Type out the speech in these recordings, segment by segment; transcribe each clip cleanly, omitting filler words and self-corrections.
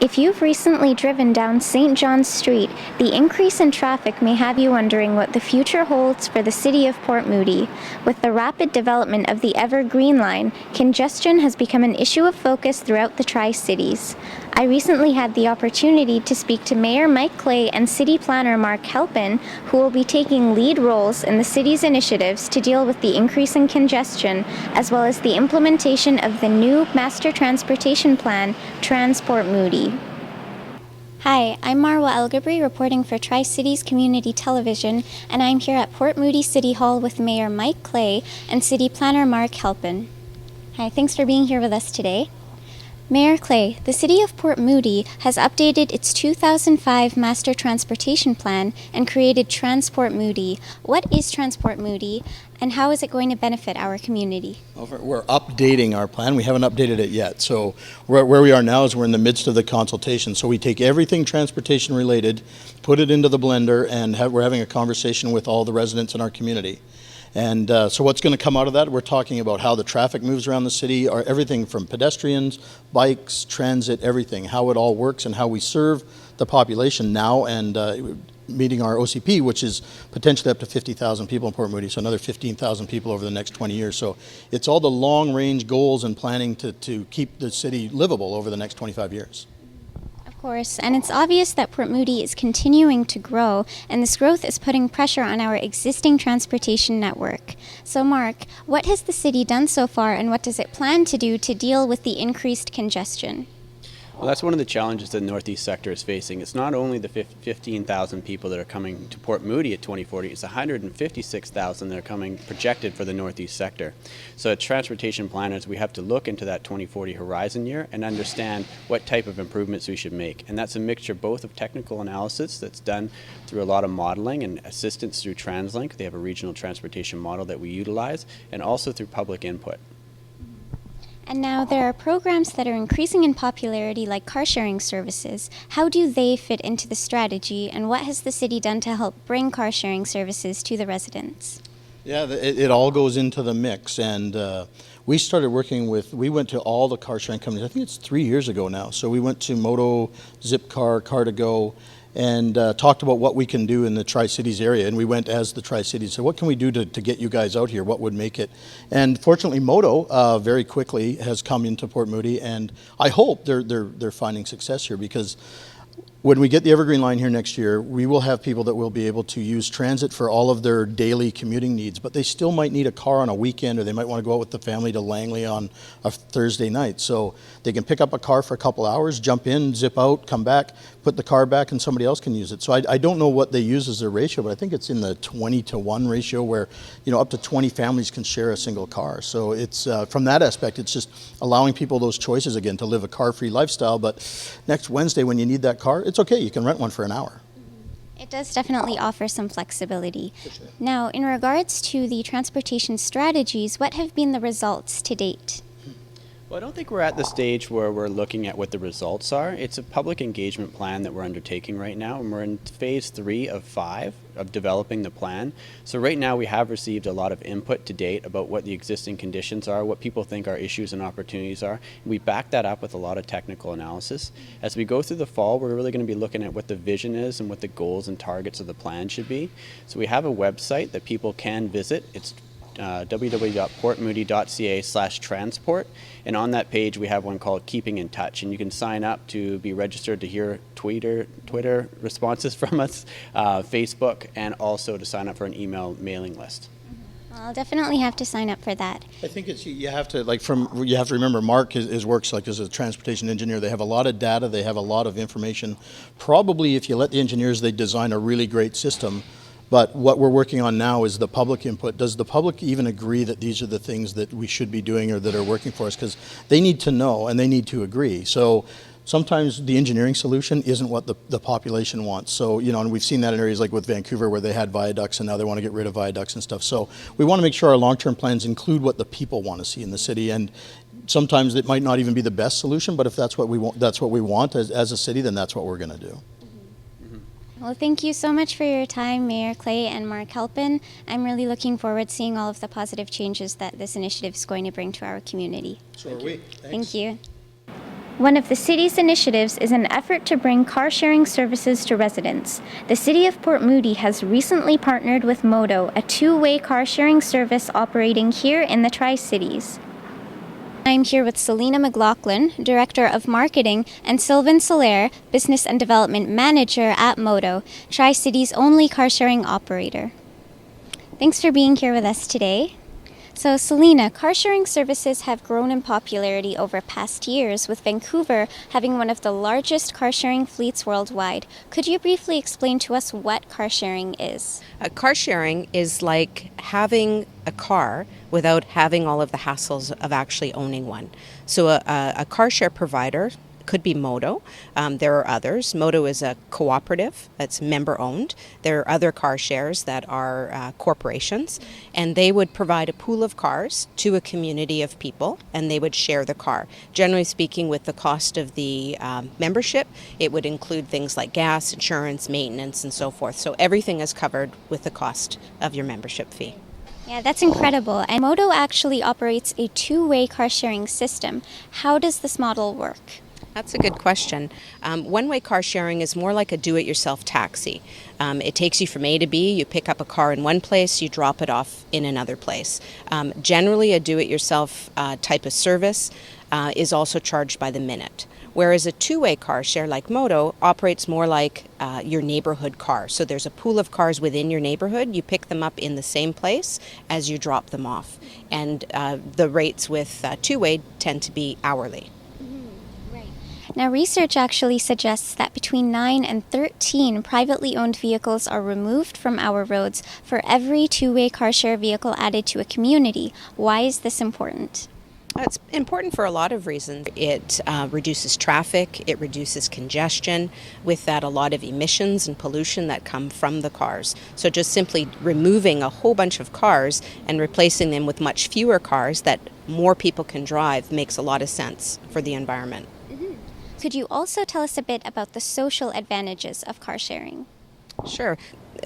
If you've recently driven down St. John's Street, the increase in traffic may have you wondering what the future holds for the city of Port Moody. With the rapid development of the Evergreen Line, congestion has become an issue of focus throughout the Tri-Cities. I recently had the opportunity to speak to Mayor Mike Clay and City Planner Mark Halpin, who will be taking lead roles in the city's initiatives to deal with the increase in congestion, as well as the implementation of the new Master Transportation Plan, Transport Moody. Hi, I'm Marwa Elgabry, reporting for Tri-Cities Community Television, and I'm here at Port Moody City Hall with Mayor Mike Clay and City Planner Mark Halpin. Hi, thanks for being here with us today. Mayor Clay, the City of Port Moody has updated its 2005 Master Transportation Plan and created Transport Moody. What is Transport Moody, and how is it going to benefit our community? We're updating our plan. We haven't updated it yet. So where we are now is we're in the midst of the consultation. So we take everything transportation related, put it into the blender, and we're having a conversation with all the residents in our community. And so what's going to come out of that, we're talking about how the traffic moves around the city, or everything from pedestrians, bikes, transit, everything, how it all works and how we serve the population now, and meeting our OCP, which is potentially up to 50,000 people in Port Moody, so another 15,000 people over the next 20 years. So it's all the long-range goals and planning to keep the city livable over the next 25 years. Of course, and it's obvious that Port Moody is continuing to grow, and this growth is putting pressure on our existing transportation network. So Mark, what has the city done so far, and what does it plan to do to deal with the increased congestion? Well, that's one of the challenges the Northeast sector is facing. It's not only the 15,000 people that are coming to Port Moody at 2040, it's 156,000 that are coming projected for the Northeast sector. So as transportation planners, we have to look into that 2040 horizon year and understand what type of improvements we should make. And that's a mixture both of technical analysis that's done through a lot of modeling and assistance through TransLink. They have a regional transportation model that we utilize, and also through public input. And now there are programs that are increasing in popularity, like car sharing services. How do they fit into the strategy, and what has the city done to help bring car sharing services to the residents? Yeah, it all goes into the mix, and we started working with, we went to all the car sharing companies, I think it's 3 years ago now. So we went to Moto, Zipcar, Car2Go, and talked about what we can do in the Tri-Cities area. And we went as the Tri-Cities, so what can we do to get you guys out here? What would make it? And fortunately, Moto very quickly has come into Port Moody, and I hope they're finding success here, because when we get the Evergreen Line here next year, we will have people that will be able to use transit for all of their daily commuting needs, but they still might need a car on a weekend, or they might want to go out with the family to Langley on a Thursday night. So they can pick up a car for a couple hours, jump in, zip out, come back, put the car back, and somebody else can use it. So I don't know what they use as their ratio, but I think it's in the 20-to-1 ratio, where up to 20 families can share a single car. So it's from that aspect, it's just allowing people those choices again to live a car-free lifestyle. But next Wednesday, when you need that car, it's okay, you can rent one for an hour. It does definitely offer some flexibility. Sure. Now, in regards to the transportation strategies, what have been the results to date? Well, I don't think we're at the stage where we're looking at what the results are. It's a public engagement plan that we're undertaking right now, and we're in phase 3 of 5 of developing the plan. So right now we have received a lot of input to date about what the existing conditions are, what people think our issues and opportunities are. We back that up with a lot of technical analysis. As we go through the fall, we're really going to be looking at what the vision is and what the goals and targets of the plan should be. So we have a website that people can visit. It's www.portmoody.ca/transport, and on that page we have one called Keeping in Touch, and you can sign up to be registered to hear Twitter responses from us, Facebook, and also to sign up for an email mailing list. Well, I'll definitely have to sign up for that. I think it's, you have to remember, Mark, his works like as a transportation engineer. They have a lot of data, they have a lot of information. Probably if you let the engineers, they design a really great system. But what we're working on now is the public input. Does the public even agree that these are the things that we should be doing or that are working for us? Because they need to know and they need to agree. So sometimes the engineering solution isn't what the population wants. So, and we've seen that in areas like with Vancouver, where they had viaducts and now they want to get rid of viaducts and stuff. So we want to make sure our long-term plans include what the people want to see in the city. And sometimes it might not even be the best solution, but if that's what we want as a city, then that's what we're going to do. Well, thank you so much for your time, Mayor Clay and Mark Halpin. I'm really looking forward to seeing all of the positive changes that this initiative is going to bring to our community. So are we. Thank you. One of the city's initiatives is an effort to bring car-sharing services to residents. The City of Port Moody has recently partnered with Modo, a two-way car-sharing service operating here in the Tri-Cities. I'm here with Selena McLaughlin, Director of Marketing, and Sylvan Soler, Business and Development Manager at Modo, Tri-Cities' only car-sharing operator. Thanks for being here with us today. So, Selena, car-sharing services have grown in popularity over past years, with Vancouver having one of the largest car-sharing fleets worldwide. Could you briefly explain to us what car-sharing is? Car sharing is like having a car without having all of the hassles of actually owning one. So a car share provider could be Modo. There are others. Modo is a cooperative that's member owned. There are other car shares that are corporations, and they would provide a pool of cars to a community of people, and they would share the car. Generally speaking, with the cost of the membership, it would include things like gas, insurance, maintenance, and so forth. So everything is covered with the cost of your membership fee. Yeah, that's incredible. And Modo actually operates a two-way car-sharing system. How does this model work? That's a good question. One-way car sharing is more like a do-it-yourself taxi. It takes you from A to B. You pick up a car in one place, you drop it off in another place. Generally, a do-it-yourself type of service is also charged by the minute. Whereas a two-way car share like Modo operates more like your neighborhood car. So there's a pool of cars within your neighborhood. You pick them up in the same place as you drop them off. And the rates with two-way tend to be hourly. Now, research actually suggests that between 9 and 13 privately owned vehicles are removed from our roads for every two-way car share vehicle added to a community. Why is this important? It's important for a lot of reasons. It reduces traffic, it reduces congestion, with that a lot of emissions and pollution that come from the cars. So just simply removing a whole bunch of cars and replacing them with much fewer cars that more people can drive makes a lot of sense for the environment. Could you also tell us a bit about the social advantages of car sharing? Sure.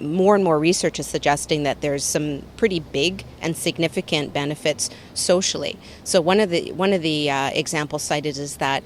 More and more research is suggesting that there's some pretty big and significant benefits socially. So one of the examples cited is that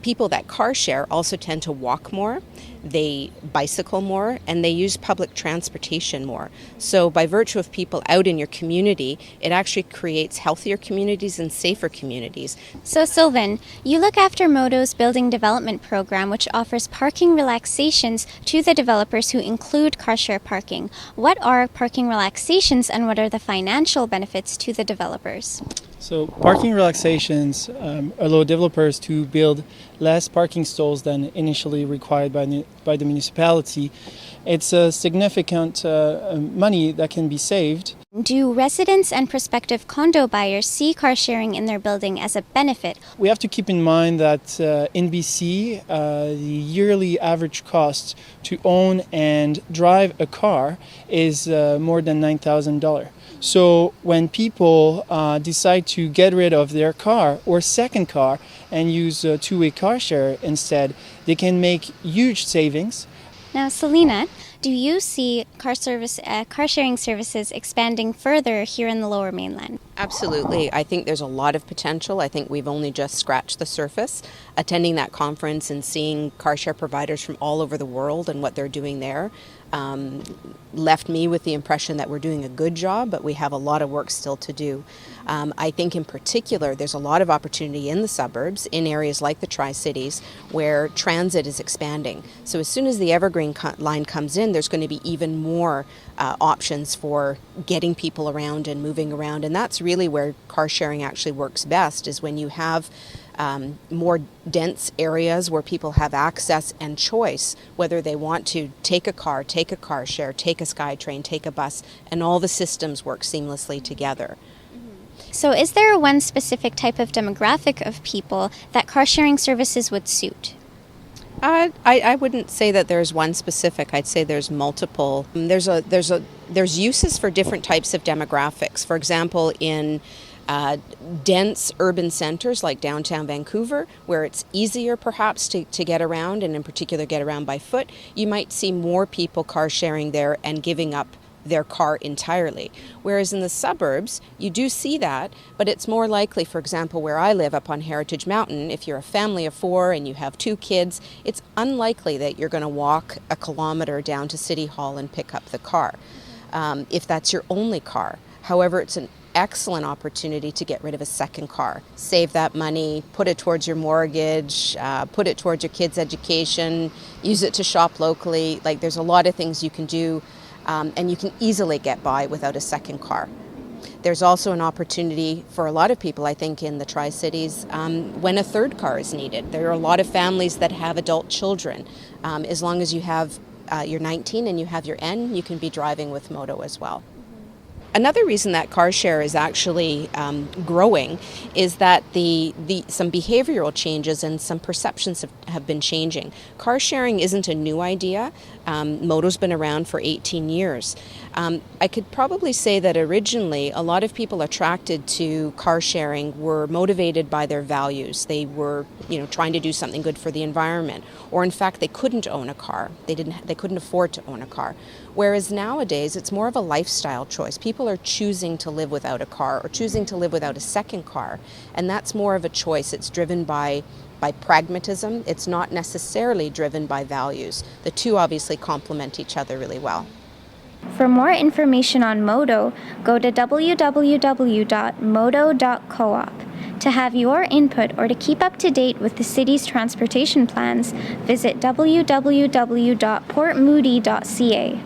people that car share also tend to walk more, they bicycle more, and they use public transportation more. So by virtue of people out in your community, it actually creates healthier communities and safer communities. So Sylvan, you look after Modo's building development program, which offers parking relaxations to the developers who include car share parking. What are parking relaxations and what are the financial benefits to the developers? So parking relaxations allow developers to build less parking stalls than initially required by the municipality. It's a significant money that can be saved. Do residents and prospective condo buyers see car sharing in their building as a benefit? We have to keep in mind that in BC, the yearly average cost to own and drive a car is more than $9,000. So when people decide to get rid of their car or second car and use a two-way car share instead, they can make huge savings. Now, Selena, do you see car sharing services expanding further here in the Lower Mainland? Absolutely. I think there's a lot of potential. I think we've only just scratched the surface. Attending that conference and seeing car share providers from all over the world and what they're doing there left me with the impression that we're doing a good job, but we have a lot of work still to do. I think in particular there's a lot of opportunity in the suburbs, in areas like the Tri-Cities, where transit is expanding. So as soon as the Evergreen line comes in, there's going to be even more options for getting people around and moving around, and that's really where car sharing actually works best, is when you have more dense areas where people have access and choice, whether they want to take a car share, take a SkyTrain, take a bus, and all the systems work seamlessly together. So is there one specific type of demographic of people that car sharing services would suit? I wouldn't say that there's one specific. I'd say there's multiple. There's uses for different types of demographics. For example, in dense urban centers like downtown Vancouver, where it's easier perhaps to get around, and in particular get around by foot, you might see more people car sharing there and giving up their car entirely. Whereas in the suburbs, you do see that, but it's more likely, for example, where I live up on Heritage Mountain, if you're a family of 4 and you have 2 kids, it's unlikely that you're going to walk a kilometer down to City Hall and pick up the car, if that's your only car. However, it's an excellent opportunity to get rid of a second car. Save that money, put it towards your mortgage, put it towards your kids' education, use it to shop locally. Like, there's a lot of things you can do, and you can easily get by without a second car. There's also an opportunity for a lot of people, I think, in the Tri-Cities when a third car is needed. There are a lot of families that have adult children. As long as you have you're 19 and you have your N, you can be driving with Modo as well. Another reason that car share is actually growing is that some behavioral changes and some perceptions have been changing. Car sharing isn't a new idea. Modo's been around for 18 years. I could probably say that originally a lot of people attracted to car sharing were motivated by their values. They were, trying to do something good for the environment, or in fact they couldn't own a car. They couldn't afford to own a car. Whereas nowadays it's more of a lifestyle choice. People are choosing to live without a car or choosing to live without a second car, and that's more of a choice. It's driven by pragmatism. It's not necessarily driven by values. The two obviously complement each other really well. For more information on Modo, go to www.modo.coop. To have your input or to keep up to date with the city's transportation plans, visit www.portmoody.ca.